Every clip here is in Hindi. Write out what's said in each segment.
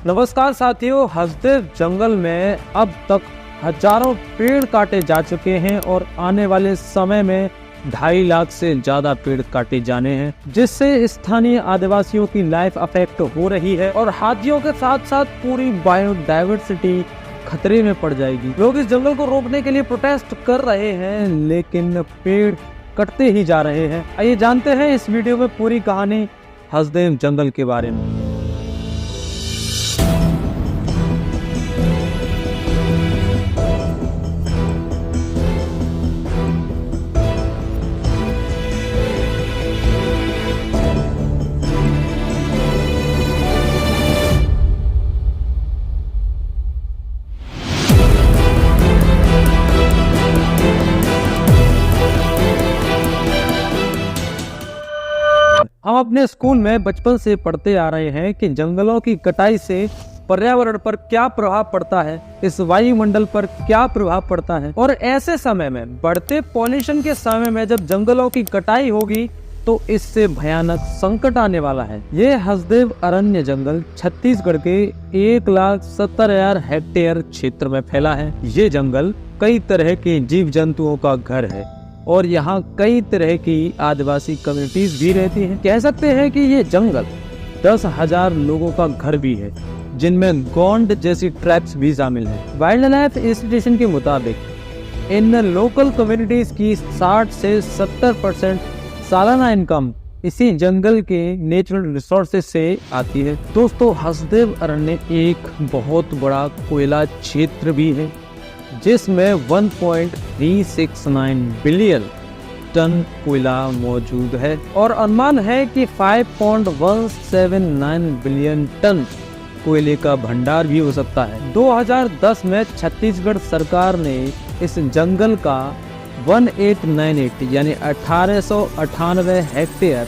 नमस्कार साथियों, हसदेव जंगल में अब तक हजारों पेड़ काटे जा चुके हैं और आने वाले समय में 2.5 लाख से ज्यादा पेड़ काटे जाने हैं, जिससे स्थानीय आदिवासियों की लाइफ अफेक्ट हो रही है और हाथियों के साथ साथ पूरी बायोडायवर्सिटी खतरे में पड़ जाएगी। लोग इस जंगल को रोकने के लिए प्रोटेस्ट कर रहे हैं, लेकिन पेड़ कटते ही जा रहे हैं। आइए जानते हैं इस वीडियो में पूरी कहानी हसदेव जंगल के बारे में। हम अपने स्कूल में बचपन से पढ़ते आ रहे हैं कि जंगलों की कटाई से पर्यावरण पर क्या प्रभाव पड़ता है, इस वायुमंडल पर क्या प्रभाव पड़ता है। और ऐसे समय में, बढ़ते पॉल्यूशन के समय में जब जंगलों की कटाई होगी तो इससे भयानक संकट आने वाला है। ये हसदेव अरण्य जंगल छत्तीसगढ़ के 1,70,000 हेक्टेयर क्षेत्र में फैला है। ये जंगल कई तरह के जीव जंतुओं का घर है और यहाँ कई तरह की आदिवासी कम्युनिटीज भी रहती हैं। कह सकते हैं कि ये जंगल 10,000 लोगों का घर भी है, जिनमें गोंड जैसी ट्राइब्स भी शामिल हैं। वाइल्ड लाइफ इंस्टीट्यूशन के मुताबिक इन लोकल कम्युनिटीज की 60 से 70% सालाना इनकम इसी जंगल के नेचुरल रिसोर्सेज से आती है। दोस्तों, हसदेव अरण्य एक बहुत बड़ा कोयला क्षेत्र भी है, जिसमें 1.369 बिलियन टन कोयला मौजूद है और अनुमान है कि 5.179 बिलियन टन कोयले का भंडार भी हो सकता है। 2010 में छत्तीसगढ़ सरकार ने इस जंगल का 1898 यानी 1898 हेक्टेयर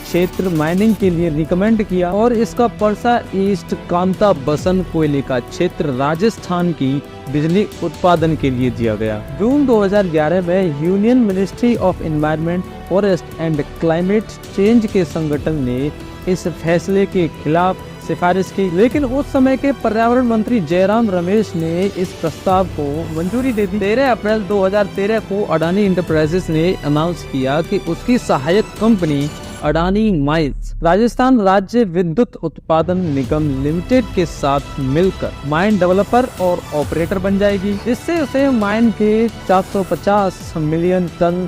क्षेत्र माइनिंग के लिए रिकमेंड किया और इसका परसा ईस्ट कांता बसन कोयले का क्षेत्र राजस्थान की बिजली उत्पादन के लिए दिया गया। जून 2011 में union ministry of environment, forest and climate change के संगठन ने इस फैसले के खिलाफ सिफारिश की, लेकिन उस समय के पर्यावरण मंत्री जयराम रमेश ने इस प्रस्ताव को मंजूरी दे दी। 13 अप्रैल 2013 को अडानी इंटरप्राइजेस ने अनाउंस किया कि उसकी सहायक कंपनी अडानी माइंस राजस्थान राज्य विद्युत उत्पादन निगम लिमिटेड के साथ मिलकर माइन डेवलपर और ऑपरेटर बन जाएगी, जिससे उसे माइन के 450 मिलियन टन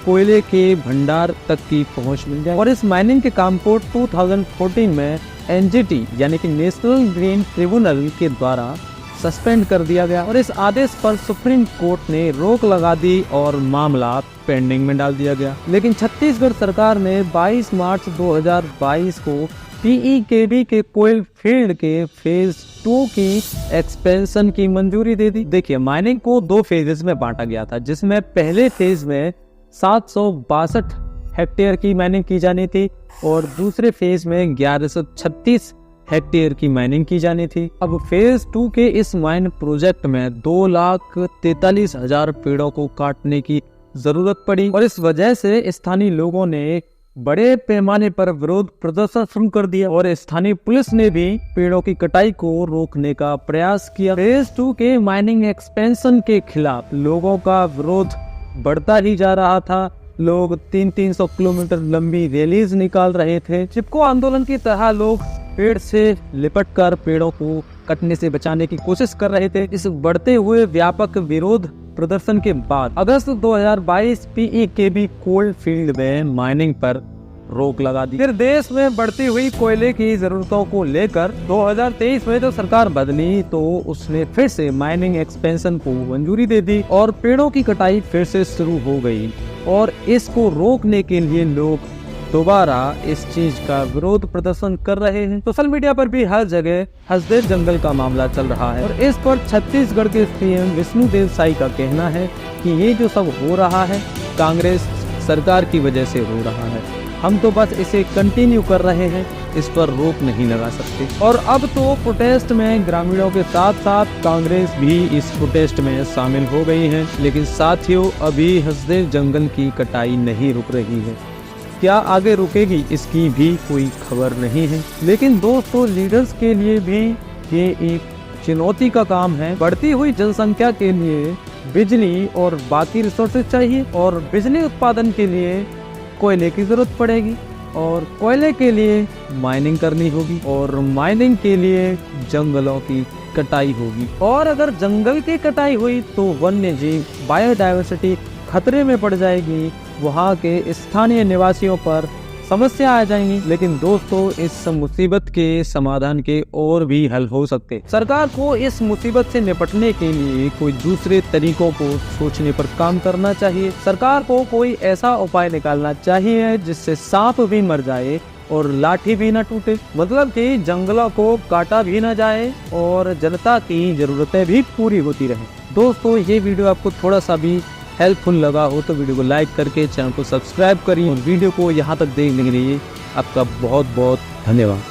कोयले के भंडार तक की पहुंच मिल जाए। और इस माइनिंग के काम को 2014 में एनजीटी यानी कि नेशनल ग्रीन ट्रिब्यूनल के द्वारा सस्पेंड कर दिया गया और इस आदेश पर सुप्रीम कोर्ट ने रोक लगा दी और मामला पेंडिंग में डाल दिया गया। लेकिन छत्तीसगढ़ सरकार ने 22 मार्च 2022 को पीईकेबी के कोयल फील्ड के फेज 2 की एक्सपेंशन की मंजूरी दे दी। देखिए, माइनिंग को 2 फेजेस में बांटा गया था, जिसमें पहले फेज में 762 हेक्टेयर की माइनिंग की जानी थी और दूसरे फेज में 1136 हेक्टेयर की माइनिंग की जानी थी। अब फेज 2 के इस माइन प्रोजेक्ट में 2,43,000 पेड़ों को काटने की जरूरत पड़ी और इस वजह से स्थानीय लोगों ने बड़े पैमाने पर विरोध प्रदर्शन शुरू कर दिया और स्थानीय पुलिस ने भी पेड़ों की कटाई को रोकने का प्रयास किया। फेज 2 के माइनिंग एक्सपेंशन के खिलाफ लोगों का विरोध बढ़ता ही जा रहा था। लोग 300 किलोमीटर लंबी रैलीज निकाल रहे थे। चिपको आंदोलन की तरह लोग पेड़ से लिपटकर पेड़ों को कटने से बचाने की कोशिश कर रहे थे। इस बढ़ते हुए व्यापक विरोध प्रदर्शन के बाद अगस्त 2022 पीईकेबी कोल फील्ड में माइनिंग पर रोक लगा दी। फिर देश में बढ़ती हुई कोयले की जरूरतों को लेकर 2023 में जब सरकार बदली तो उसने फिर से माइनिंग एक्सपेंशन को मंजूरी दे दी और पेड़ों की कटाई फिर से शुरू हो गई और इसको रोकने के लिए लोग दोबारा इस चीज का विरोध प्रदर्शन कर रहे हैं। सोशल मीडिया पर भी हर जगह हसदेव जंगल का मामला चल रहा है और इस पर छत्तीसगढ़ के सीएम विष्णुदेव साई का कहना है कि ये जो सब हो रहा है कांग्रेस सरकार की वजह से हो रहा है, हम तो बस इसे कंटिन्यू कर रहे हैं, इस पर रोक नहीं लगा सकते। और अब तो प्रोटेस्ट में ग्रामीणों के साथ साथ कांग्रेस भी इस प्रोटेस्ट में शामिल हो गई है। लेकिन साथियों, अभी हसदेव जंगल की कटाई नहीं रुक रही है। क्या आगे रुकेगी इसकी भी कोई खबर नहीं है। लेकिन दोस्तों, लीडर्स के लिए भी ये एक चुनौती का काम है। बढ़ती हुई जनसंख्या के लिए बिजली और बाकी रिसोर्सेज चाहिए, और बिजली उत्पादन के लिए कोयले की जरूरत पड़ेगी, और कोयले के लिए माइनिंग करनी होगी, और माइनिंग के लिए जंगलों की कटाई होगी। और अगर जंगल की कटाई हुई तो वन्य जीव बायोडायवर्सिटी खतरे में पड़ जाएगी, वहाँ के स्थानीय निवासियों पर समस्या आ जाएंगी। लेकिन दोस्तों, इस मुसीबत के समाधान के और भी हल हो सकते। सरकार को इस मुसीबत से निपटने के लिए कोई दूसरे तरीकों को सोचने पर काम करना चाहिए। सरकार को कोई ऐसा उपाय निकालना चाहिए जिससे सांप भी मर जाए और लाठी भी ना टूटे, मतलब कि जंगलों को काटा भी ना जाए और जनता की जरूरतें भी पूरी होती रहे। दोस्तों, ये वीडियो आपको थोड़ा सा भी हेल्पफुल लगा हो तो वीडियो को लाइक करके चैनल को सब्सक्राइब करिए, और वीडियो को यहाँ तक देखने के लिए आपका बहुत बहुत धन्यवाद।